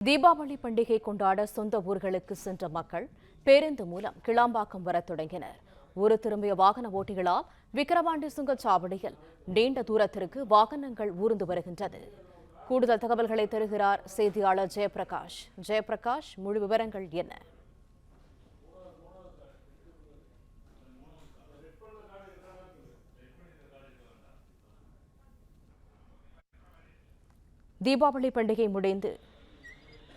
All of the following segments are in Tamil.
தீபாவளி பண்டிகை கொண்டாட சொந்த ஊர்களுக்கு சென்ற மக்கள் பேருந்து மூலம் கிளாம்பாக்கம் வரத் தொடங்கினர். ஊரு திரும்பிய வாகன ஓட்டிகளால் விக்கிரவாண்டி சுங்கச்சாவடியில் நீண்ட தூரத்திற்கு வாகனங்கள் ஊர்ந்து வருகின்றது. கூடுதல் தகவல்களை தருகிறார் செய்தியாளர் ஜெயபிரகாஷ். ஜெயபிரகாஷ், முழு விவரங்கள் என்ன? தீபாவளி பண்டிகை முடிந்து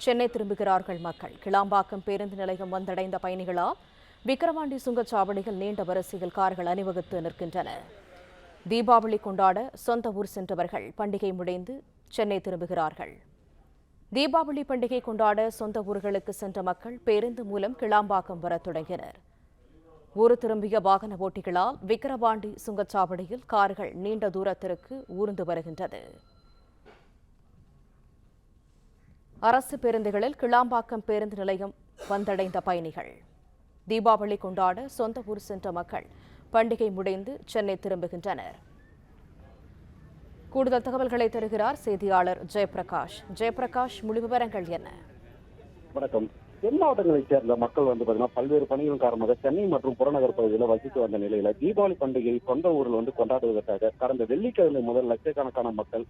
சென்னை திரும்புகிறார்கள் மக்கள். கிளாம்பாக்கம் பேருந்து நிலையம் வந்தடைந்த பயணிகளால் விக்கிரவாண்டி சுங்கச்சாவடியில் நீண்ட வரிசையில் கார்கள் அணிவகுத்து நிற்கின்றன. தீபாவளி கொண்டாட சொந்த ஊர் சென்றவர்கள் பண்டிகை முடிந்து சென்னை திரும்புகிறார்கள். தீபாவளி பண்டிகை கொண்டாட சொந்த ஊர்களுக்கு சென்ற மக்கள் பேருந்து மூலம் கிளாம்பாக்கம் வரத் தொடங்கினர். ஊர் திரும்பிய வாகன ஓட்டிகளால் விக்கிரவாண்டி சுங்கச்சாவடியில் கார்கள் நீண்ட தூரத்திற்கு ஊர்ந்து வருகின்றது. அரசு பேருந்துகளில் கிளாம்பாக்கம் பேருந்து நிலையம் வந்தடைந்த பயணிகள். தீபாவளி கொண்டாட சொந்த ஊர் சென்ற மக்கள் பண்டிகை முடிந்து சென்னை திரும்புகின்றனர். கூடுதல் தகவல்களை தருகிறார் செய்தியாளர் ஜெயபிரகாஷ். ஜெயபிரகாஷ், முழு விவரங்கள் என்ன? வணக்கம். தென் மாவட்டங்களைச் சேர்ந்த மக்கள் பல்வேறு பணிகள் காரணமாக சென்னை மற்றும் புறநகர் பகுதியில் வசித்து வந்த நிலையில தீபாவளி பண்டிகை சொந்த ஊரில் கொண்டாடுவதற்காக கடந்த வெள்ளிக்கிழமை முதல் லட்சக்கணக்கான மக்கள்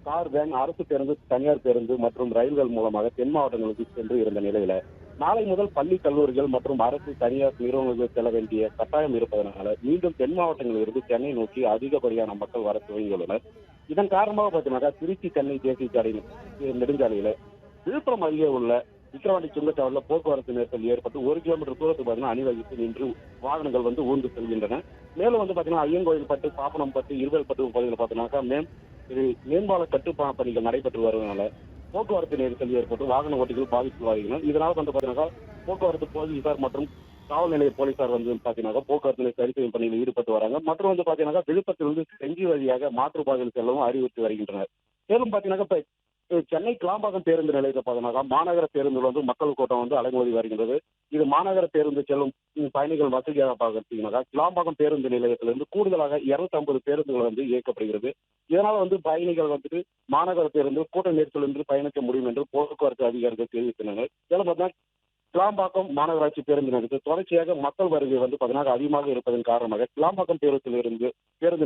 கார், வேன், அரசு பேருந்து, தனியார் பேருந்து மற்றும் ரயில்கள் மூலமாக தென் மாவட்டங்களுக்கு சென்று இருந்த நிலையில நாளை முதல் பள்ளி, கல்லூரிகள் மற்றும் அரசு, தனியார் நிறுவனங்களுக்கு செல்ல வேண்டிய கட்டாயம் இருப்பதனால மீண்டும் தென் மாவட்டங்களில் இருந்து சென்னை நோக்கி அதிகப்படியான மக்கள் வர துவங்கியுள்ளனர். இதன் காரணமாக திருச்சி சென்னை தேசிய நெடுஞ்சாலையில விழுப்புரம் அருகே உள்ள விக்கிரவாண்டி சுங்கச்சாவடியில் போக்குவரத்து நெரிசல் ஏற்பட்டு 1 கிலோமீட்டர் தூரத்துக்கு அணிவகுத்து நின்று வாகனங்கள் ஊர்ந்து செல்கின்றன. மேலும் ஐயங்கோயில் பட்டு, பாப்பனம் பட்டு, இருவேல்பட்டு பகுதியில் மேம்பால கட்டுமான பணிகள் நடைபெற்று வருவதனால போக்குவரத்து நெரிசல் ஏற்பட்டு வாகன ஓட்டிகள் பாதிப்புள்ளாகின்றனர். இதனால் போக்குவரத்து போலீசார் மற்றும் காவல் நிலைய போலீசார் போக்குவரத்து நிலைய சரி செய்யும் பணியில் ஈடுபட்டு வராங்க. மற்றும் விழுப்புரத்திலிருந்து செஞ்சி வழியாக மாற்றுப்பாதையில் செல்லவும் அறிவுறுத்தி வருகின்றனர். மேலும் சென்னை கிளாம்பாக்கம் பேருந்து நிலையத்தில் மாநகர பேருந்துகள் மக்கள் கூட்டம் அலைமோதி வருகின்றது. இது மாநகர பேருந்து செல்லும் பயணிகள் வசதியாக பார்த்தீங்கன்னா கிளாம்பாக்கம் பேருந்து நிலையத்திலிருந்து கூடுதலாக 250 பேருந்துகள் இயக்கப்படுகிறது. இதனால் பயணிகள் மாநகர பேருந்து கூட்ட நெரிசலின்றி பயணிக்க முடியும் என்று போக்குவரத்து அதிகாரிகள் தெரிவித்தனர். மேலும் கிளாம்பாக்கம் மாநகராட்சி பேருந்து நிலையத்தில் தொடர்ச்சியாக மக்கள் வருகை அதிகமாக இருப்பதன் காரணமாக கிளாம்பாக்கம் பேருந்து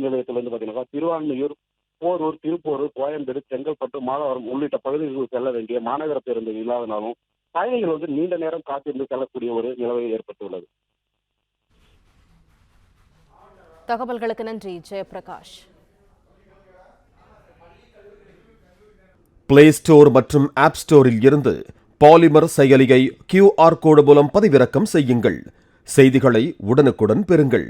நிலையத்திலிருந்து திருவான்மியூர், போரூர், திருப்பூர், கோயம்பேடு, செங்கல்பட்டு, மாதவரம் உள்ளிட்ட பகுதிகளுக்கு செல்ல வேண்டிய மாநகர பேருந்து இல்லாதனாலும் பயணிகள் நீண்ட நேரம் காத்திருந்து செல்லக்கூடிய ஒரு நிலைமை ஏற்பட்டுள்ளது. தகவல்களுக்கு நன்றி ஜெயபிரகாஷ். பிளே ஸ்டோர் மற்றும் ஆப் ஸ்டோரில் இருந்து பாலிமர் செயலியை QR கோடு மூலம் பதிவிறக்கம் செய்யுங்கள். செய்திகளை உடனுக்குடன் பெறுங்கள்.